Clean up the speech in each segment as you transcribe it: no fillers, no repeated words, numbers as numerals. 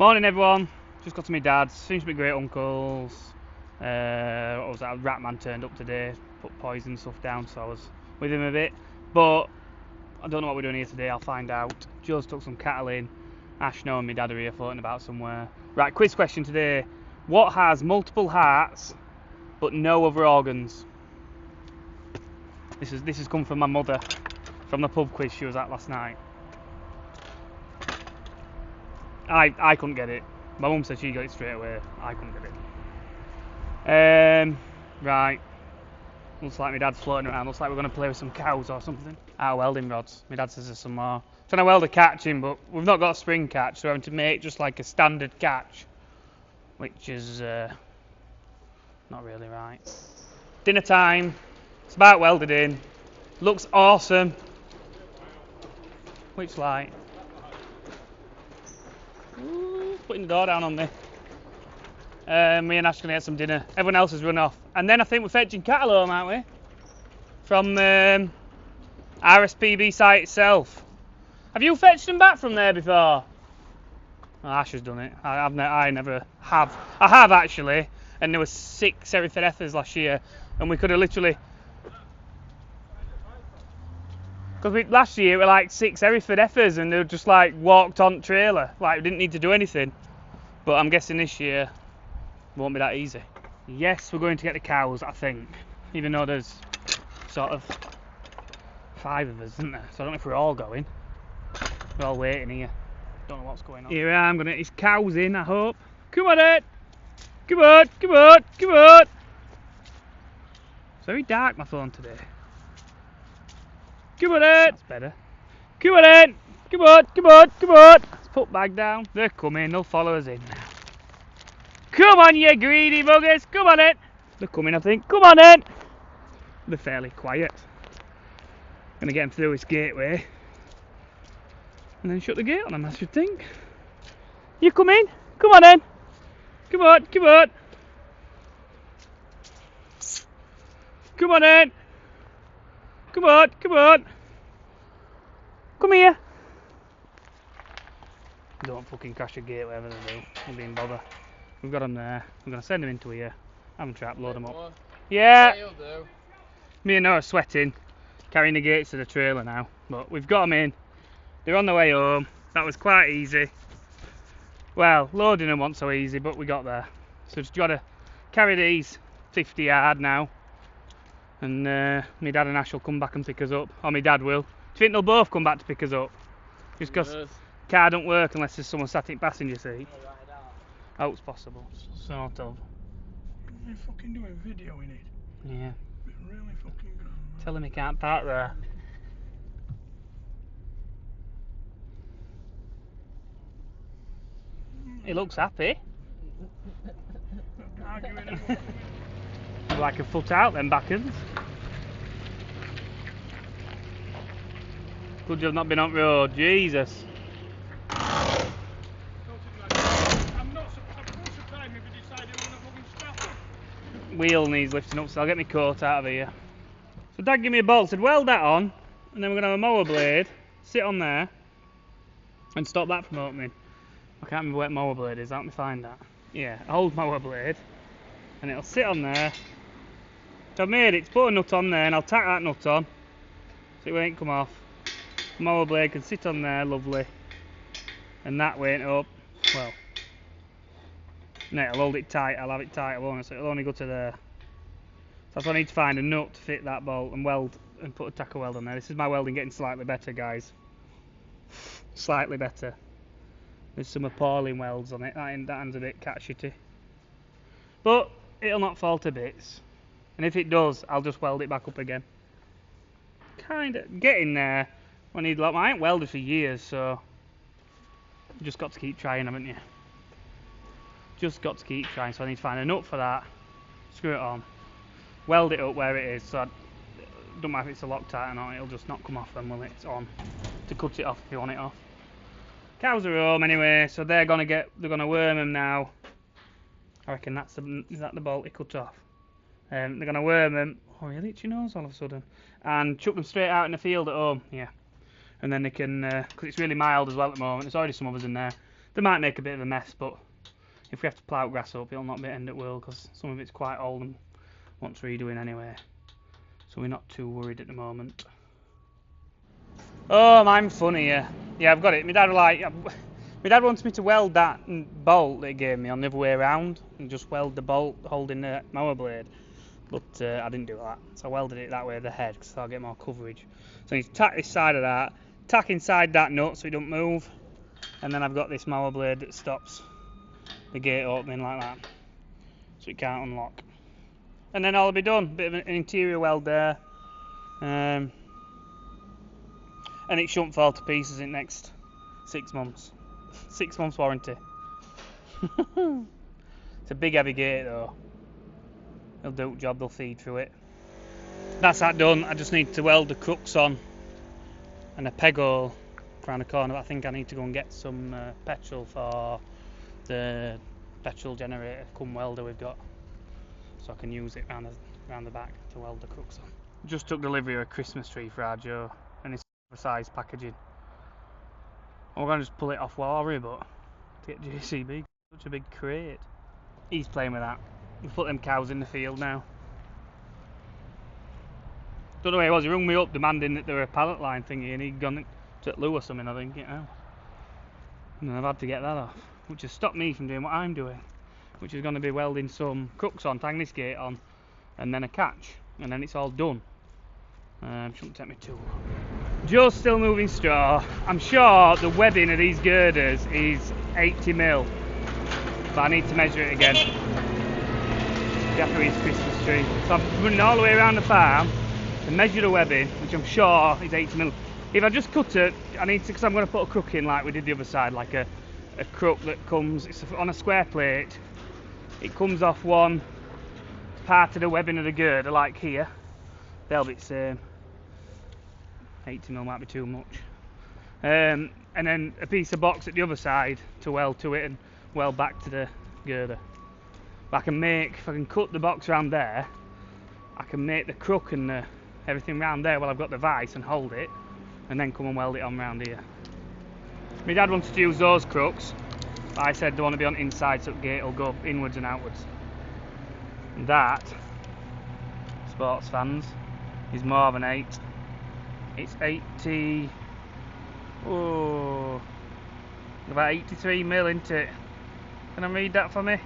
Morning everyone, just got to my dad's, finished my great uncle's. What was that, a rat man turned up today, put poison stuff down, so I was with him a bit. But I don't know what we're doing here today, I'll find out. Joe's took some cattle in, Ashno and my dad are here floating about somewhere. Right, quiz question today. What has multiple hearts but no other organs? This has come from my mother, from the pub quiz she was at last night. I couldn't get it. My mum said she got it straight away. I couldn't get it. Right. Looks like my dad's floating around. Looks like we're going to play with some cows or something. Our welding rods. My dad says there's some more. Trying to weld a catch in, but we've not got a spring catch, so we're having to make just like a standard catch, which is not really right. Dinner time. It's about welded in. Looks awesome. Which light? Ooh, putting the door down on me. Me and Ash are going to get some dinner. Everyone else has run off. And then I think we're fetching cattle home, aren't we? From RSPB site itself. Have you fetched them back from there before? Oh, Ash has done it. I never have. I have actually. And there were 6 Hereford heifers last year. And we could have literally... Because last year we were like 6 Hereford heifers and they were just like walked on trailer. Like we didn't need to do anything. But I'm guessing this year it won't be that easy. Yes, we're going to get the cows, I think. Even though there's sort of 5 of us, isn't there? So I don't know if we're all going. We're all waiting here. Don't know what's going on. Here I am going to get his cows in, I hope. Come on, Ed! Come on, come on, come on! It's very dark, my phone today. Come on, Ed! That's better. Come on, Ed! Come on, come on, come on! Let's put bag down. They're coming, they'll follow us in now. Come on, you greedy buggers! Come on, Ed! They're coming, I think. Come on, Ed! They're fairly quiet. Gonna get them through this gateway. And then shut the gate on them, I should think. You come in? Come on, Ed! Come on, come on! Come on, Ed! Come on, come on! Come here! Don't fucking crash the gate, whatever they do. Don't be in bother. We've got them there. I'm going to send them into here. Have them trapped, load them up. Yeah! You'll do. Me and Noah are sweating, carrying the gates to the trailer now. But we've got them in. They're on the way home. That was quite easy. Well, loading them wasn't so easy, but we got there. So just got to carry these 50 yard now. And my dad and Ash will come back and pick us up. Or my dad will. Do you think they'll both come back to pick us up? Just because car don't work unless there's someone sat in passenger seat. Oh, it's possible. Sort of. You're fucking doing video in it. Yeah. Really fucking good. Tell him he can't park there. He looks happy. Like a foot out then, backwards. Good job not been on road, Jesus. I'm not surprised if you decided you want to fucking stop it. Wheel needs lifting up, so I'll get my coat out of here. So Dad gave me a bolt, said weld that on, and then we're going to have a mower blade, sit on there, and stop that from opening. I can't remember where the mower blade is, help me find that. Yeah, a old mower blade, and it'll sit on there. So I've made it to put a nut on there, and I'll tack that nut on, so it won't come off. The mower blade can sit on there, lovely, and that won't up, well, no, I'll hold it tight, I'll have it tight, so it'll only go to there. So that's why I need to find a nut to fit that bolt and weld, and put a tacker weld on there. This is my welding getting slightly better, guys. Slightly better. There's some appalling welds on it, that end's a bit cat shitty. But it'll not fall to bits. And if it does, I'll just weld it back up again. Kinda getting there. I need a lot. I ain't welded for years, so you just got to keep trying, haven't you? Just got to keep trying. So I need to find a nut for that. Screw it on. Weld it up where it is. So I don't matter if it's a Loctite or not. It'll just not come off then when it's on. To cut it off if you want it off. Cows are home anyway, so they're gonna worm them now. I reckon is that the bolt he cut off? They're gonna worm them. Oh, really? Itchy nose all of a sudden. And chuck them straight out in the field at home. Yeah. And then they can, because it's really mild as well at the moment. There's already some others in there. They might make a bit of a mess, but if we have to plough grass up, it'll not be the end of the world because some of it's quite old and wants redoing anyway. So we're not too worried at the moment. Oh, I'm funny, yeah. Yeah, I've got it. My dad wants me to weld that bolt that he gave me on the other way around and just weld the bolt holding the mower blade. But I didn't do that, so I welded it that way at the head because I'll get more coverage. So I need to tack this side of that, tack inside that nut so it don't move, and then I've got this mower blade that stops the gate opening like that, so it can't unlock. And then I'll be done. Bit of an interior weld there, and it shouldn't fall to pieces in the next 6 months. 6 months warranty. It's a big heavy gate though. They'll do the job, they'll feed through it. That's that done. I just need to weld the crooks on and a peg hole around the corner. I think I need to go and get some petrol for the petrol generator cum welder we've got, so I can use it round the back to weld the crooks on. Just took delivery of a Christmas tree for our Joe, and it's oversized packaging. We're going to just pull it off Warry, but to get JCB, such a big crate. He's playing with that. We've put them cows in the field now. Don't know where he was. He rung me up demanding that there were a pallet line thingy, and he'd gone to loo or something, I think, you know. And I've had to get that off, which has stopped me from doing what I'm doing, which is going to be welding some crooks on, tying this gate on, and then a catch, and then it's all done. Shouldn't take me too long. Joe's still moving straw. I'm sure the webbing of these girders is 80mm, but I need to measure it again. After his Christmas tree. So I'm running all the way around the farm to measure the webbing, which I'm sure is 80mm. If I just cut it, I need to, because I'm going to put a crook in like we did the other side, like a crook that comes, it's on a square plate. It comes off one part of the webbing of the girder, like here. They'll be the same. 80mm might be too much. And then a piece of box at the other side to weld to it and weld back to the girder. But I can make, if I can cut the box around there, I can make the crook and everything round there while I've got the vice and hold it, and then come and weld it on round here. My dad wanted to use those crooks, but I said they want to be on inside so the gate will go inwards and outwards. And that, sports fans, is more of an 8. It's 80, oh, about 83mm, isn't it? Can I read that for me?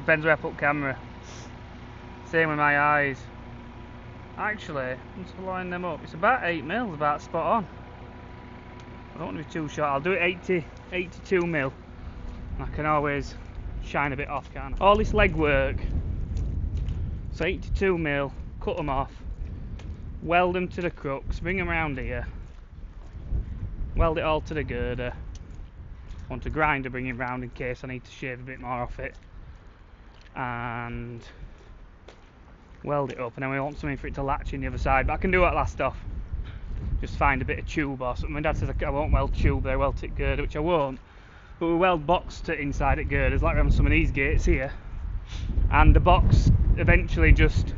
Depends where I put camera. Same with my eyes. Actually, I'm just line them up. It's about 8mm, about spot on. I don't want to be too short. I'll do it 82mm. I can always shine a bit off, can't I? All this leg work. So 82mm, cut them off, weld them to the crooks, bring them around here, weld it all to the girder. Want a grinder, bring it round in case I need to shave a bit more off it. And weld it up, and then we want something for it to latch in the other side, but I can do that last off. Just find a bit of tube or something. My dad says I won't weld tube, I weld it girder, which I won't, but we weld box to inside at girders like we have on some of these gates here, and the box eventually, just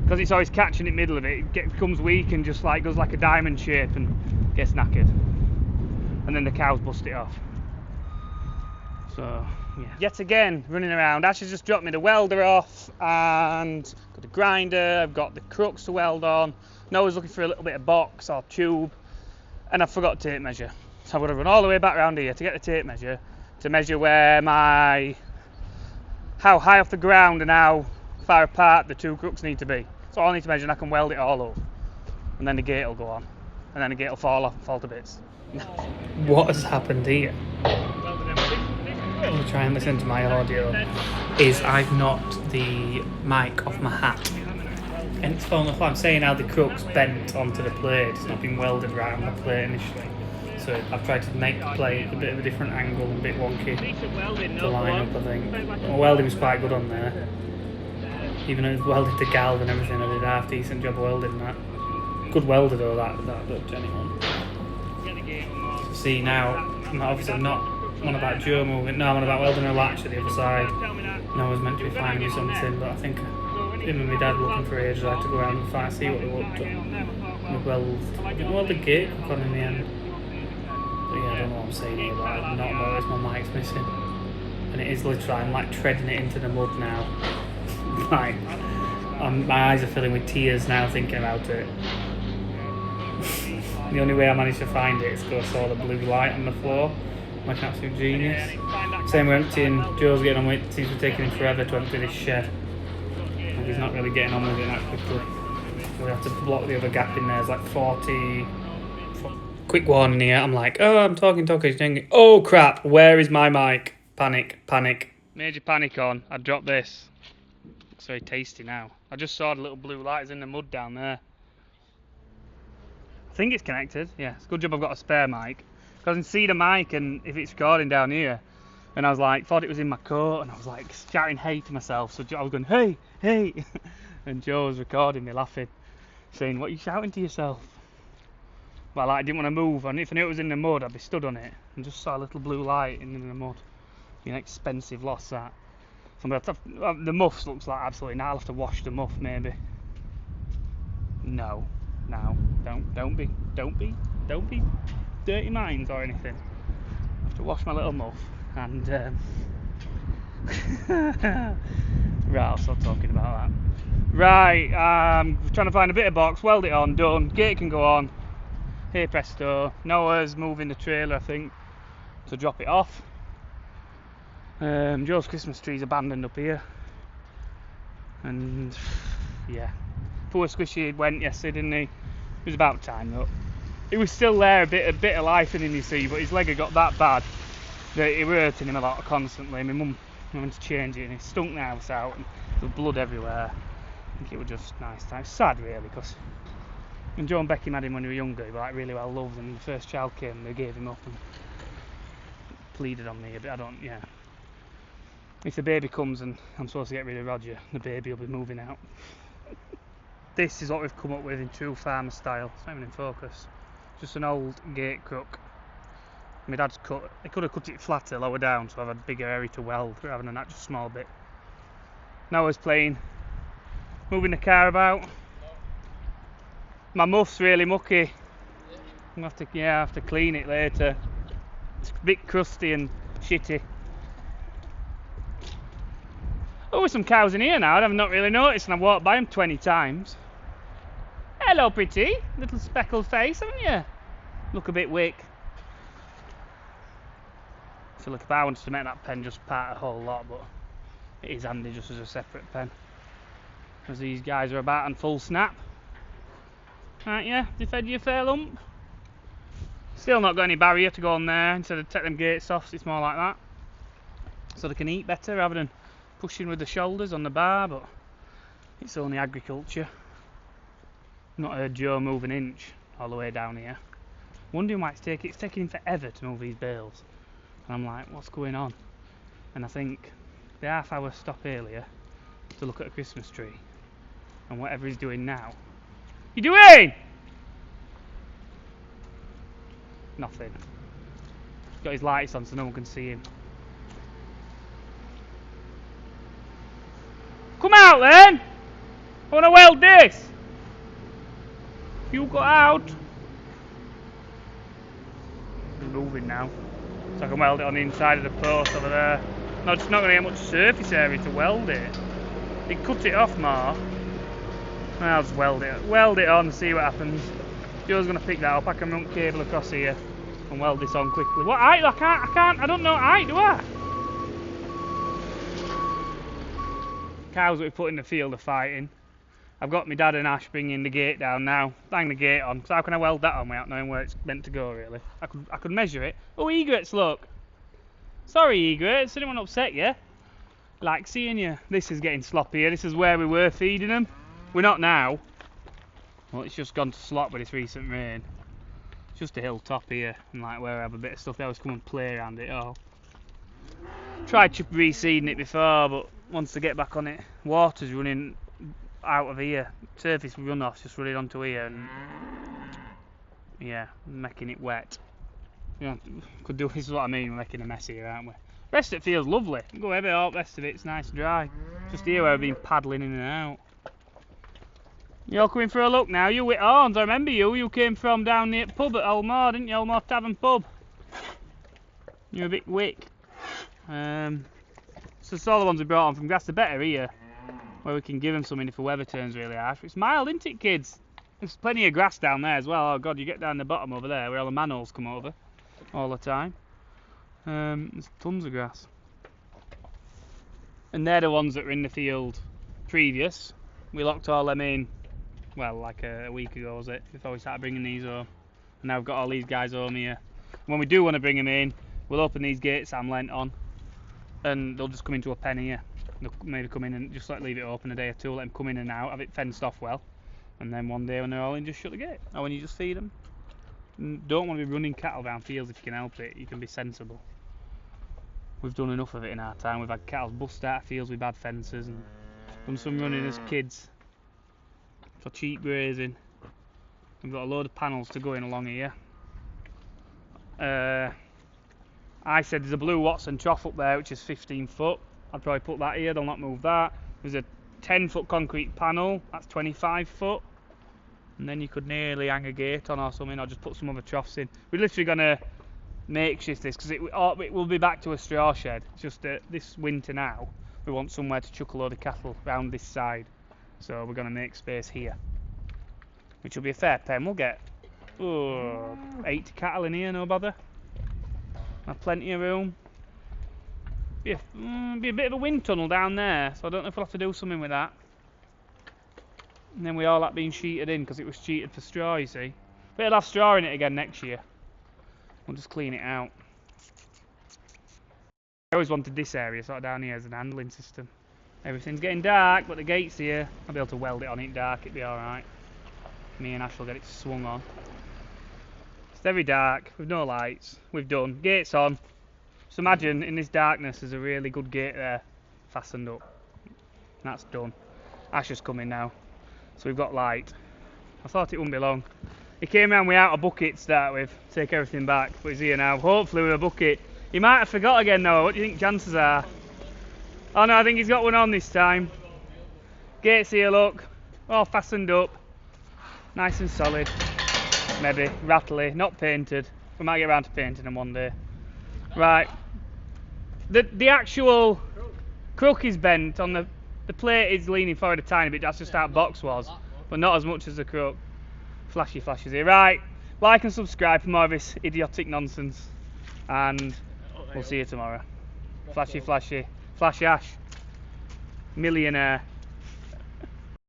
because it's always catching in the middle of it, it becomes weak and just like goes like a diamond shape and gets knackered, and then the cows bust it off. So yeah. Yet again, running around. Ash has just dropped me the welder off, and got the grinder, I've got the crooks to weld on. Noah's looking for a little bit of box or tube, and I forgot tape measure. So I've got to run all the way back around here to get the tape measure, to measure where how high off the ground and how far apart the two crooks need to be. So I need to measure, and I can weld it all up. And then the gate will go on, and then the gate will fall off and fall to bits. What has happened here? I'll try and listen to my audio. Is I've knocked the mic off my hat, and it's fallen off. I'm saying how the crook's bent onto the plate. It's not been welded right on the plate initially. So I've tried to make the plate a bit of a different angle and a bit wonky to line up, I think. My welding was quite good on there. Even though it's welded the galv and everything, I did a half decent job welding that. Good welder though, that looked anyone. See now, obviously I'm not on about Joe moving, no, I'm on about welding a latch to the other side. No, I was meant to be finding me something, but I think him and my dad were looking for ages. I had to go around and find, see what they looked at. We weld the gate on in the end. But yeah, I don't know what I'm saying here, but I've not noticed my mic's missing. And it is literally, I'm like treading it into the mud now. Like, my eyes are filling with tears now thinking about it. The only way I managed to find it is because I saw the blue light on the floor. Like an absolute genius. Same with emptying, Joe's getting on with it, seems to be taking him forever to empty this shed. Like he's not really getting on with it that quickly. So we have to block the other gap in there, it's like 40... Quick warning here, I'm like, oh, I'm talking, oh crap, where is my mic? Panic. Major panic on. I dropped this. Looks very tasty now. I just saw the little blue lights in the mud down there. I think it's connected. Yeah, it's a good job I've got a spare mic. Because I can see the mic and if it's recording down here. And I was like, thought it was in my coat and I was like shouting hey to myself. So I was going, hey. And Joe was recording me laughing. Saying, what are you shouting to yourself? But I didn't want to move. And if I knew it was in the mud, I'd be stood on it. And just saw a little blue light in the mud. Be an expensive loss that. So the muffs looks like absolutely now. I'll have to wash the muff maybe. No, don't be dirty minds or anything. I have to wash my little muff and right, I'll stop talking about that. Right, trying to find a bit of box, weld it on, done. Gate can go on. Hey presto. Noah's moving the trailer I think to drop it off. Joe's Christmas tree's abandoned up here. And yeah. Poor Squishy went yesterday, didn't he? It was about time though. He was still there, a bit of life in him, you see, but his leg had got that bad that it was hurting him a lot constantly. My mum went to change it and it stunk the house out and there was blood everywhere. I think it was just nice time. Sad really, because when Joe and Becky had him when he was younger, he was like really well loved, and when the first child came they gave him up and pleaded on me a bit. If the baby comes and I'm supposed to get rid of Roger, the baby will be moving out. This is what we've come up with in true farmer style. It's not even in focus. Just an old gate crook. My dad's cut. He could have cut it flatter, lower down, so I've had a bigger area to weld rather than that just small bit. Now I was playing, moving the car about. My muff's really mucky. I'm gonna have to clean it later. It's a bit crusty and shitty. Oh, there's some cows in here now. I've not really noticed, and I've walked by them 20 times. Hello, pretty. Little speckled face, haven't you? Look a bit wick. So look, if I wanted to make that pen just part a whole lot, but it is handy just as a separate pen. Because these guys are about on full snap. Aren't you? They fed you a fair lump. Still not got any barrier to go on there. Instead of take them gates off, it's more like that. So they can eat better rather than pushing with the shoulders on the bar, but it's only agriculture. Not heard Joe move an inch all the way down here. Wondering why it's taking him forever to move these bales. And I'm like, what's going on? And I think the half-hour stop earlier to look at a Christmas tree and whatever he's doing now. You doing? Nothing. He's got his lights on so no one can see him. Come out then! I want to weld this! You got out! It's moving now. So I can weld it on the inside of the post over there. No, it's not going to get much surface area to weld it. You cut it off more. I'll just weld it on and see what happens. Joe's going to pick that up. I can run cable across here and weld this on quickly. What height? I don't know height, do I? Cows that we put in the field are fighting. I've got my dad and Ash bringing the gate down now. Bang the gate on. So how can I weld that on without knowing where it's meant to go really? I could measure it. Oh, egrets, look. Sorry, egrets. Anyone upset you? Like seeing you. This is getting sloppier. This is where we were feeding them. We're not now. Well, it's just gone to slop with this recent rain. It's just a hilltop here, and like where I have a bit of stuff, they always come and play around it all. Tried reseeding it before, but once they get back on it, water's running out of here. Surface runoff's just running onto here, and yeah, making it wet. Yeah, could do. This is what I mean. We're making a mess here, aren't we? Rest of it feels lovely. Go ahead, all the rest of it's nice and dry. Just here where I've been paddling in and out. You're coming for a look now. You with horns. I remember you. You came from down near the pub at Old Moor, didn't you? Old Moor Tavern pub. You're a bit wick. So it's all the ones we brought on from grass. They're better here, where we can give them something if the weather turns really harsh. It's mild, isn't it, kids? There's plenty of grass down there as well. Oh God, you get down the bottom over there where all the manholes come over all the time. There's tons of grass. And they're the ones that were in the field previous. We locked all them in, well, like a week ago, was it? Before we started bringing these home. And now we've got all these guys home here. When we do want to bring them in, we'll open these gates I'm lent on, and they'll just come into a pen here. They'll maybe come in and just like leave it open a day or two, let them come in and out, have it fenced off well. And then one day when they're all in, just shut the gate. Or when you just feed them. And don't want to be running cattle around fields if you can help it. You can be sensible. We've done enough of it in our time. We've had cattle bust out of fields with bad fences and done some running as kids for cheap grazing. We've got a load of panels to go in along here. I said there's a blue Watson trough up there which is 15 foot. I'd probably put that here, they'll not move that. There's a 10 foot concrete panel, that's 25 foot. And then you could nearly hang a gate on or something, or just put some other troughs in. We're literally going to makeshift this because it will be back to a straw shed. It's just this winter now, we want somewhere to chuck a load of cattle round this side. So we're going to make space here, which will be a fair pen. We'll get 80 cattle in here, no bother. Have plenty of room. Be a bit of a wind tunnel down there, so I don't know if we'll have to do something with that. And then we all that being sheeted in because it was sheeted for straw, you see. But it'll have straw in it again next year. We'll just clean it out. I always wanted this area sort of down here as an handling system. Everything's getting dark, but the gate's here. I'll be able to weld it on it dark, it'll be alright. Me and Ash will get it swung on. It's very dark, with no lights. We've done. Gate's on. So imagine in this darkness there's a really good gate there, fastened up. And that's done. Ash is coming now. So we've got light. I thought it wouldn't be long. He came round without a bucket to start with, take everything back, but he's here now, hopefully with a bucket. He might have forgot again though, what do you think chances are? Oh no, I think he's got one on this time. Gates here, look, all fastened up, nice and solid, maybe, rattly, not painted. We might get around to painting them one day. Right, the actual crook is bent on the plate is leaning forward a tiny bit, that's just how the box was, but not as much as the crook. Flashy flashes here. Right, like and subscribe for more of this idiotic nonsense, and we'll see you tomorrow. Flashy flashy, flashy Ash, millionaire.